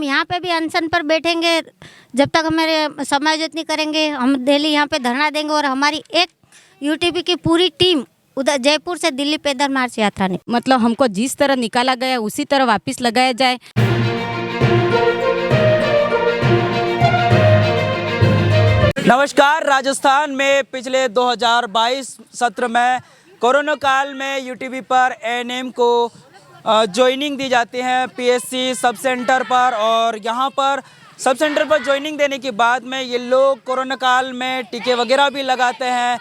हम यहाँ पे भी अनशन पर बैठेंगे जब तक हमारे समायोजित नहीं करेंगे। हम दिल्ली यहाँ पे धरना देंगे और हमारी एक यूटीपी की पूरी टीम उधर जयपुर से दिल्ली पैदल मार्च यात्रा ने मतलब हमको जिस तरह निकाला गया उसी तरह वापस लगाया जाए। नमस्कार। राजस्थान में पिछले 2022 सत्र में कोरोना काल में यूटीबी पर एएनएम को ज्वाइनिंग दी जाती है पीएससी सब सेंटर पर, और यहाँ पर सब सेंटर पर ज्वाइनिंग देने के बाद में ये लोग कोरोना काल में टीके वगैरह भी लगाते हैं,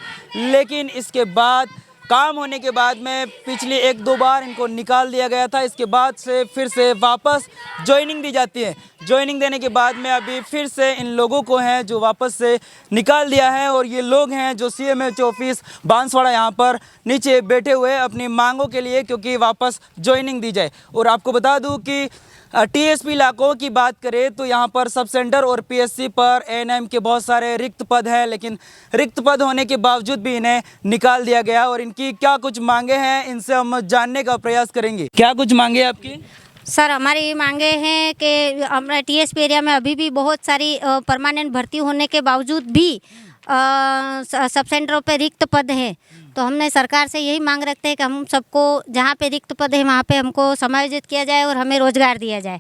लेकिन इसके बाद काम होने के बाद में पिछली 1-2 बार इनको निकाल दिया गया था। इसके बाद से फिर से वापस ज्वाइनिंग दी जाती है। ज्वाइनिंग देने के बाद में अभी फिर से इन लोगों को हैं जो वापस से निकाल दिया है, और ये लोग हैं जो सीएमएच ऑफिस बांसवाड़ा यहाँ पर नीचे बैठे हुए अपनी मांगों के लिए, क्योंकि वापस ज्वाइनिंग दी जाए। और आपको बता दूँ कि टीएसपी इलाकों की बात करें तो यहाँ पर सब सेंटर और पीएससी पर एएनएम के बहुत सारे रिक्त पद हैं, लेकिन रिक्त पद होने के बावजूद भी इन्हें निकाल दिया गया। और इनकी क्या कुछ मांगे हैं, इनसे हम जानने का प्रयास करेंगे। क्या कुछ मांगे आपकी? सर, हमारी मांगे हैं कि हमारे टीएसपी एरिया में अभी भी बहुत सारी परमानेंट भर्ती होने के बावजूद भी सब सेंटरों पे रिक्त पद हैं। तो हमने सरकार से यही मांग रखते हैं कि हम सबको जहाँ पे रिक्त पद है वहाँ पे हमको समायोजित किया जाए और हमें रोजगार दिया जाए।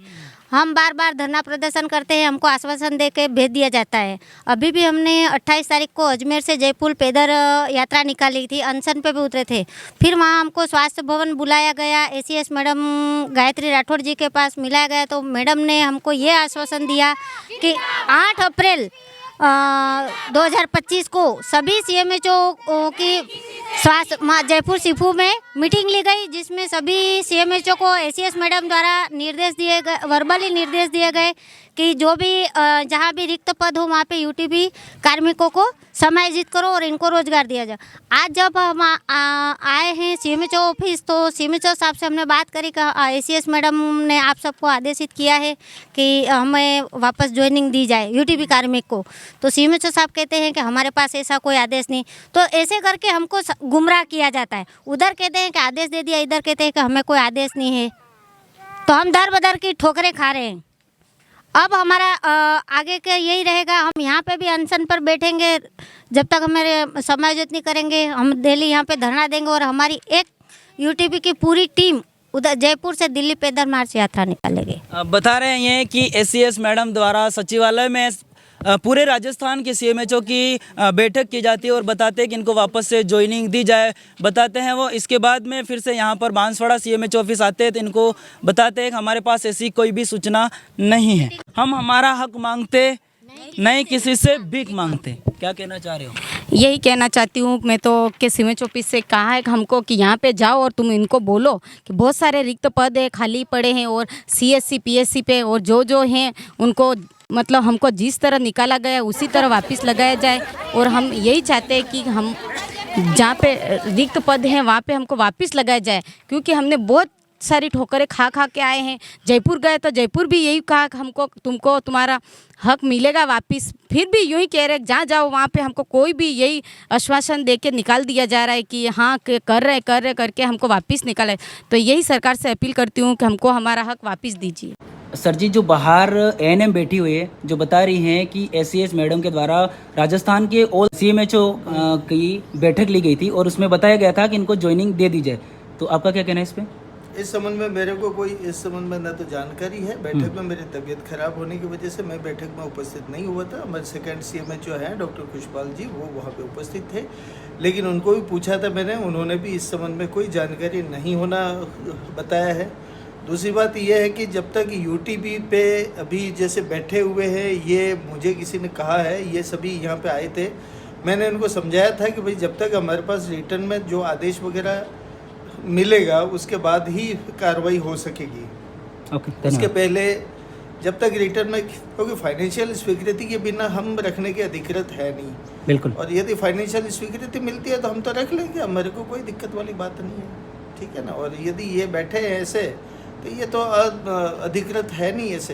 हम बार बार धरना प्रदर्शन करते हैं, हमको आश्वासन दे के भेज दिया जाता है। अभी भी हमने 28 तारीख को अजमेर से जयपुर पैदल यात्रा निकाली थी, अनशन पे भी उतरे थे। फिर वहाँ हमको स्वास्थ्य भवन बुलाया गया, एसीएस मैडम गायत्री राठौड़ जी के पास मिलाया गया। तो मैडम ने हमको ये आश्वासन दिया कि 8 अप्रैल 2025 को सभी सीएमएचओ की स्वास्थ्य जयपुर सिफू में मीटिंग ली गई, जिसमें सभी सीएमएचओ को एसीएस मैडम द्वारा निर्देश दिए गए, वर्बली निर्देश दिए गए कि जो भी जहाँ भी रिक्त पद हो वहाँ पे यूटीपी कार्मिकों को समायोजित करो और इनको रोजगार दिया जाए। आज जब हम आए हैं सीएमएचओ ऑफिस, तो सीएमएचओ साहब से हमने बात करी कि एसीएस मैडम ने आप सबको आदेशित किया है कि हमें वापस ज्वाइनिंग दी जाए यूटीपी कार्मिक को। तो सीएमएचओ साहब कहते हैं कि हमारे पास ऐसा कोई आदेश नहीं। तो ऐसे करके हमको गुमराह किया जाता है। उधर कहते हैं कि आदेश दे दिया, इधर कहते हैं कि हमें कोई आदेश नहीं है। तो हम दर बदर की ठोकरें खा रहे हैं। अब हमारा आगे का यही रहेगा, हम यहाँ पे भी अनशन पर बैठेंगे जब तक हमारे समायोजित नहीं करेंगे। हम दिल्ली यहाँ पे धरना देंगे और हमारी एक यूटीपी की पूरी टीम उधर जयपुर से दिल्ली पैदल मार्च यात्रा निकालेंगे। बता रहे हैं कि एसीएस मैडम द्वारा सचिवालय में पूरे राजस्थान के सीएमएचओ की बैठक की जाती है और बताते हैं कि इनको वापस से ज्वाइनिंग दी जाए। बताते हैं वो, इसके बाद में फिर से यहाँ पर बांसवाड़ा सीएमएचओ ऑफिस आते हैं तो इनको बताते हैं कि हमारे पास ऐसी कोई भी सूचना नहीं है, हम हमारा हक मांगते नहीं, किसी से भीख मांगते। क्या कहना चाह रहे हो? यही कहना चाहती हूँ मैं तो कि सीएमएच ऑफिस से कहा है कि हमको कि यहाँ पे जाओ और तुम इनको बोलो कि बहुत सारे रिक्त पद है, खाली पड़े हैं, और सीएससी पीएससी पे और जो हैं उनको मतलब हमको जिस तरह निकाला गया उसी तरह वापस लगाया जाए। और हम यही चाहते हैं कि हम जहाँ पे रिक्त पद हैं वहाँ पे हमको वापस लगाया जाए, क्योंकि हमने बहुत सारी ठोकरें खा के आए हैं। जयपुर गए तो जयपुर भी यही कहा कि हमको तुमको तुम्हारा हक मिलेगा वापस। फिर भी यूँ ही कह रहे जहाँ जाओ वहाँ पे हमको कोई भी यही आश्वासन दे के निकाल दिया जा रहा है कि हाँ कर रहे करके हमको वापस निकाले। तो यही सरकार से अपील करती हूँ कि हमको हमारा हक वापस दीजिए। सर जी, जो बाहर एएनएम बैठी हुई है जो बता रही हैं कि एसीएस मैडम के द्वारा राजस्थान के ऑल सीएमएचओ की बैठक ली गई थी और उसमें बताया गया था कि इनको ज्वाइनिंग दे दी जाए, तो आपका क्या कहना है इस पर? इस संबंध में मेरे को कोई इस संबंध में न तो जानकारी है। बैठक में मेरी तबीयत खराब होने की वजह से मैं बैठक में उपस्थित नहीं हुआ था। हमारे सेकंड सीएमएचओ हैं डॉक्टर खुशपाल जी, वो वहाँ पे उपस्थित थे, लेकिन उनको भी पूछा था मैंने, उन्होंने भी इस संबंध में कोई जानकारी नहीं होना बताया है। दूसरी बात यह है कि जब तक यूटीपी पे अभी जैसे बैठे हुए हैं, ये मुझे किसी ने कहा है, ये सभी यहाँ पे आए थे, मैंने उनको समझाया था कि भाई जब तक हमारे पास रिटर्न में जो आदेश वगैरह मिलेगा उसके बाद ही कार्रवाई हो सकेगी। उसके पहले जब तक रिटर्न में, क्योंकि फाइनेंशियल स्वीकृति के बिना हम रखने के अधिकृत है नहीं। बिल्कुल। और यदि फाइनेंशियल स्वीकृति मिलती है तो हम तो रख लेंगे, हमारे को कोई दिक्कत वाली बात नहीं है, ठीक है ना। और यदि ये बैठे हैं ऐसे तो ये तो अधिकृत है नहीं ऐसे।